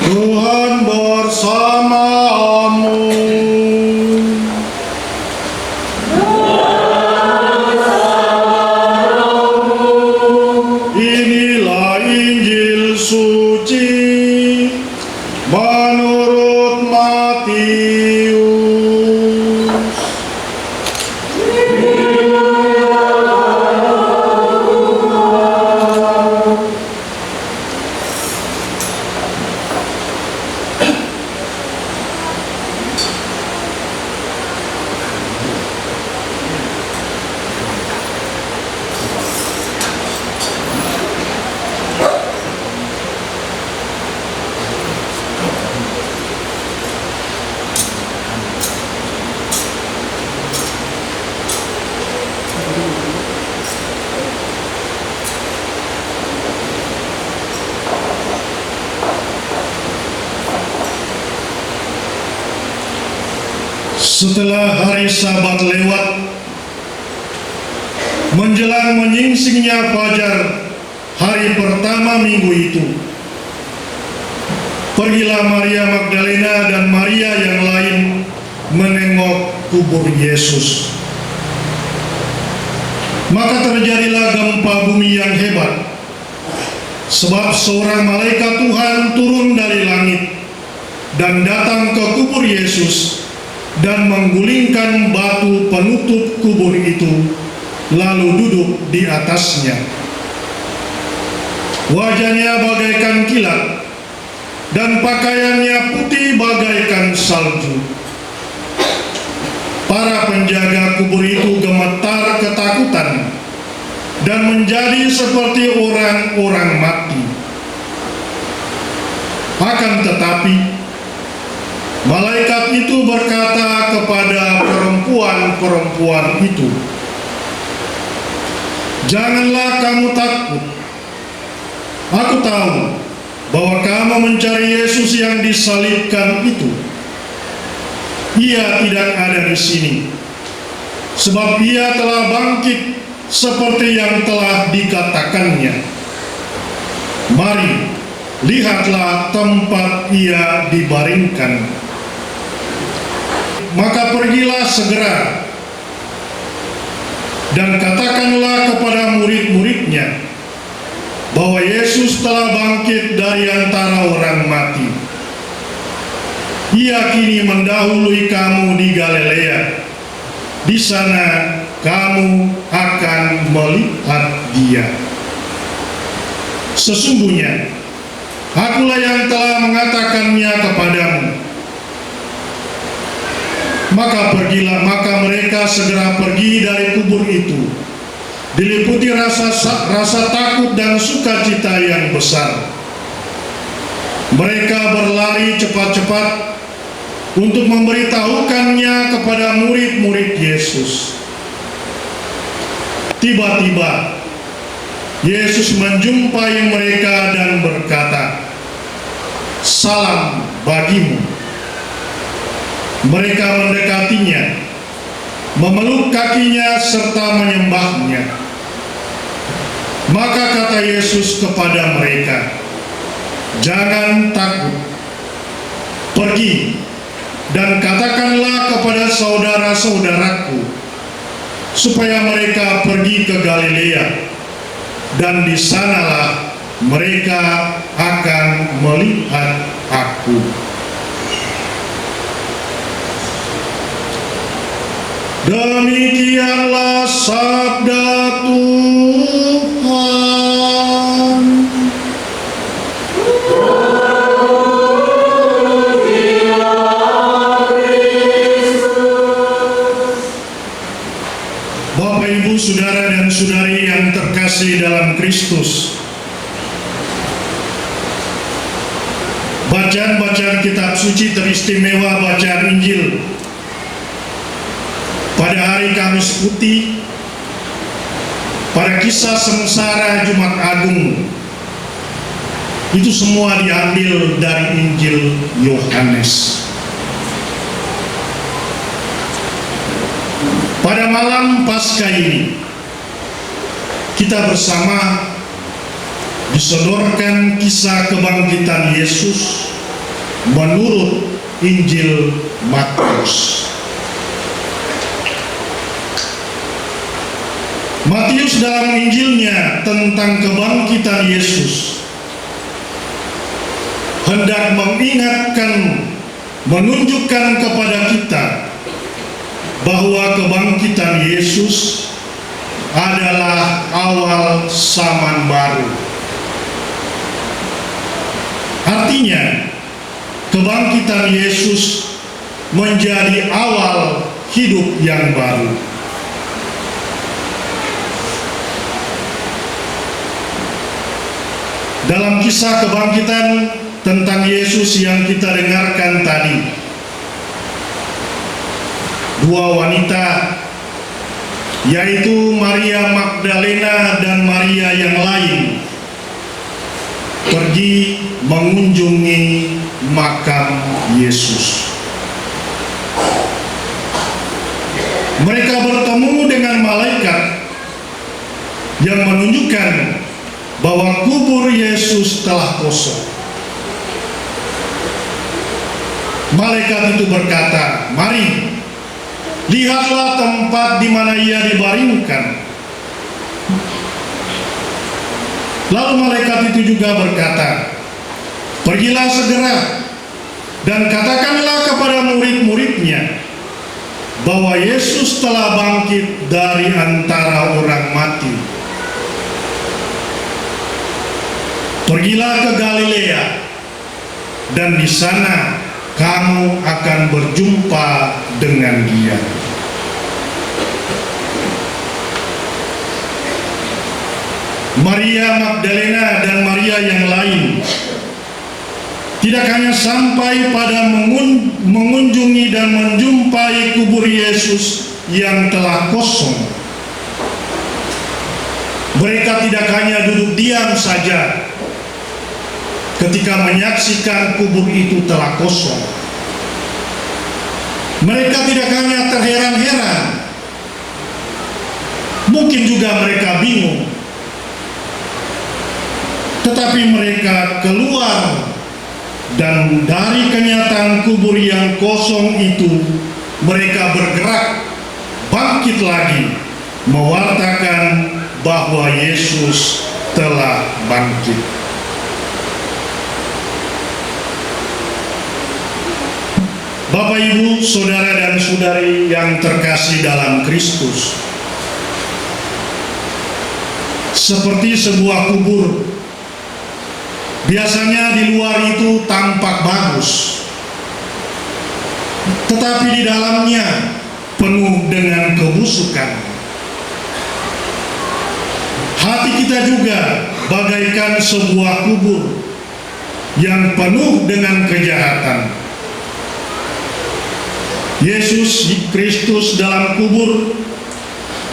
Tuhan bersamamu. Inilah Injil suci menurut Matius. Setelah hari Sabat lewat, menjelang menyingsingnya fajar hari pertama minggu itu, pergilah Maria Magdalena dan Maria yang lain menengok kubur Yesus. Maka terjadilah gempa bumi yang hebat, sebab seorang malaikat Tuhan turun dari langit dan datang ke kubur Yesus dan menggulingkan batu penutup kubur itu, lalu duduk di atasnya. Wajahnya bagaikan kilat, dan pakaiannya putih bagaikan salju. Para penjaga kubur itu gemetar ketakutan dan menjadi seperti orang-orang mati. Akan tetapi malaikat itu berkata kepada perempuan-perempuan itu, "Janganlah kamu takut. Aku tahu bahwa kamu mencari Yesus yang disalibkan itu. Ia tidak ada di sini, sebab ia telah bangkit seperti yang telah dikatakannya. Mari, lihatlah tempat ia dibaringkan. Maka pergilah segera dan katakanlah kepada murid-muridnya bahwa Yesus telah bangkit dari antara orang mati. Ia kini mendahului kamu di Galilea. Di sana kamu akan melihat dia. Sesungguhnya akulah yang telah mengatakannya kepadamu." Maka mereka segera pergi dari kubur itu, diliputi rasa takut dan sukacita yang besar. Mereka berlari cepat-cepat untuk memberitahukannya kepada murid-murid Yesus. Tiba-tiba Yesus menjumpai mereka dan berkata, "Salam bagimu." Mereka mendekatinya, memeluk kakinya serta menyembahnya. Maka kata Yesus kepada mereka, "Jangan takut. Pergi dan katakanlah kepada saudara-saudaraku supaya mereka pergi ke Galilea, dan di sanalah mereka akan melihat aku." Demikianlah sabda Tuhan. Bapak, Ibu, saudara dan saudari yang terkasih dalam Kristus, bacaan-bacaan kitab suci teristimewa bacaan Injil pada hari Kamis Putih, pada kisah sengsara Jumat Agung, itu semua diambil dari Injil Yohanes. Pada malam Paskah ini, kita bersama disodorkan kisah kebangkitan Yesus menurut Injil Matius. Matius dalam Injilnya tentang kebangkitan Yesus hendak mengingatkan, menunjukkan kepada kita bahwa kebangkitan Yesus adalah awal zaman baru. Artinya, kebangkitan Yesus menjadi awal hidup yang baru. Dalam kisah kebangkitan tentang Yesus yang kita dengarkan tadi, dua wanita, yaitu Maria Magdalena dan Maria yang lain, pergi mengunjungi makam Yesus. Mereka bertemu dengan malaikat yang menunjukkan bahwa kubur Yesus telah kosong. Malaikat itu berkata, "Mari, lihatlah tempat di mana ia dibaringkan." Lalu malaikat itu juga berkata, "Pergilah segera dan katakanlah kepada murid-muridnya bahwa Yesus telah bangkit dari antara orang mati. Pergilah ke Galilea, dan di sana kamu akan berjumpa dengan Dia." Maria Magdalena dan Maria yang lain tidak hanya sampai pada mengunjungi dan menjumpai kubur Yesus yang telah kosong. Mereka tidak hanya duduk diam saja ketika menyaksikan kubur itu telah kosong. Mereka tidak hanya terheran-heran, mungkin juga mereka bingung, tetapi mereka keluar dan dari kenyataan kubur yang kosong itu mereka bergerak bangkit lagi, mewartakan bahwa Yesus telah bangkit. Bapak, Ibu, saudara dan saudari yang terkasih dalam Kristus, seperti sebuah kubur, biasanya di luar itu tampak bagus, tetapi di dalamnya penuh dengan kebusukan. Hati kita juga bagaikan sebuah kubur yang penuh dengan kejahatan. Yesus Kristus dalam kubur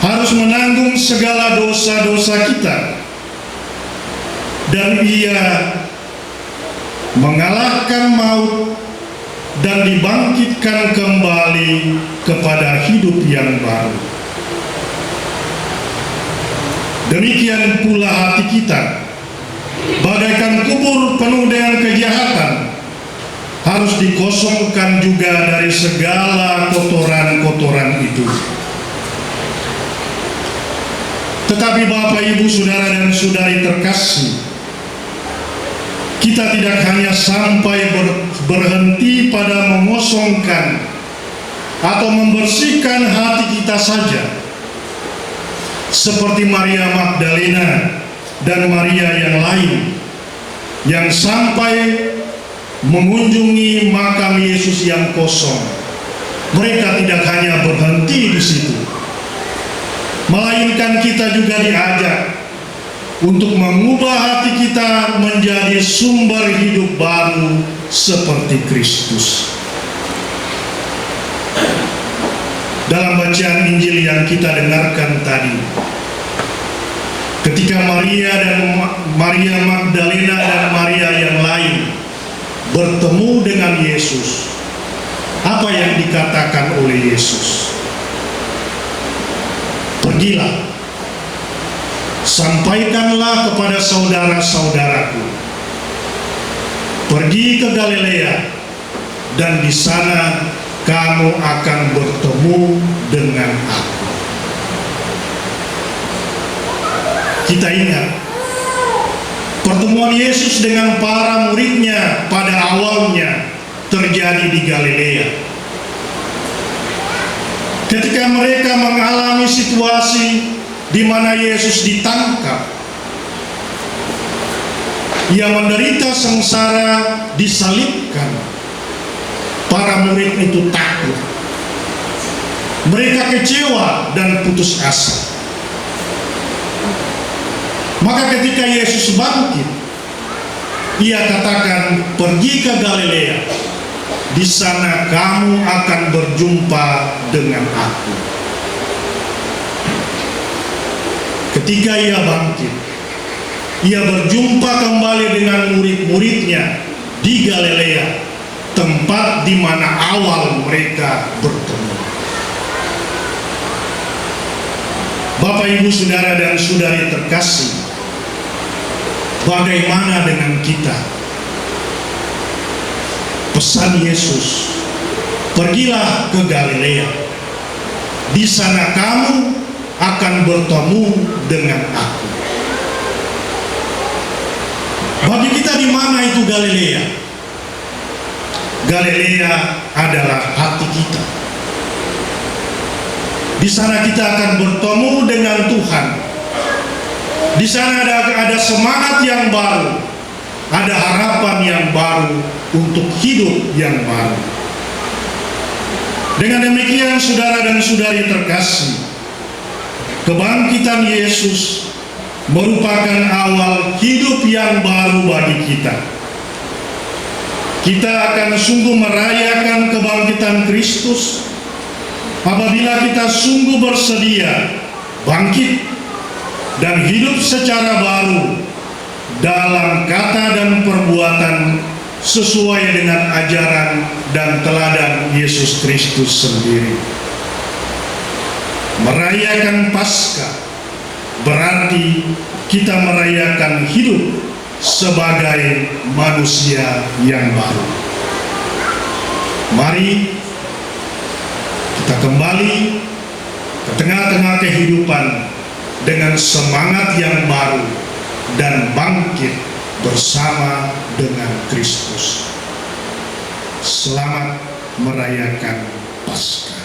harus menanggung segala dosa-dosa kita, dan Ia mengalahkan maut dan dibangkitkan kembali kepada hidup yang baru. Demikian pula hati kita, bagaikan kubur penuh dengan kejahatan, harus dikosongkan juga dari segala kotoran-kotoran itu. Tetapi Bapak, Ibu, saudara dan saudari terkasih, kita tidak hanya sampai berhenti pada mengosongkan atau membersihkan hati kita saja, seperti Maria Magdalena dan Maria yang lain yang sampai mengunjungi makam Yesus yang kosong. Mereka tidak hanya berhenti di situ, melainkan kita juga diajak untuk mengubah hati kita menjadi sumber hidup baru seperti Kristus. Dalam bacaan Injil yang kita dengarkan tadi, ketika Maria Magdalena dan Maria yang lain bertemu dengan Yesus, apa yang dikatakan oleh Yesus? "Pergilah, sampaikanlah kepada saudara-saudaraku, pergi ke Galilea, dan di sana kamu akan bertemu dengan aku. Kita ingat pertemuan Yesus dengan para muridnya pada awalnya terjadi di Galilea. Ketika mereka mengalami situasi di mana Yesus ditangkap, Ia menderita sengsara, disalibkan, para murid itu takut. Mereka kecewa dan putus asa. Maka ketika Yesus bangkit, Ia katakan, pergi ke Galilea, di sana kamu akan berjumpa dengan aku. Ketika Ia bangkit, Ia berjumpa kembali dengan murid-muridnya di Galilea, tempat di mana awal mereka bertemu. Bapak, Ibu, Saudara, dan Saudari terkasih, bagaimana dengan kita? Pesan Yesus, pergilah ke Galilea, di sana kamu akan bertemu dengan aku. Bagi kita, di mana itu Galilea? Galilea adalah hati kita. Di sana kita akan bertemu dengan Tuhan. Di sana ada semangat yang baru, ada harapan yang baru untuk hidup yang baru. Dengan demikian, saudara dan saudari terkasih, kebangkitan Yesus merupakan awal hidup yang baru bagi kita. Kita akan sungguh merayakan kebangkitan Kristus apabila kita sungguh bersedia bangkit dan hidup secara baru dalam kata dan perbuatan sesuai dengan ajaran dan teladan Yesus Kristus sendiri. Merayakan Paskah berarti kita merayakan hidup sebagai manusia yang baru. Mari kita kembali ke tengah-tengah kehidupan dengan semangat yang baru dan bangkit bersama dengan Kristus. Selamat merayakan Paskah.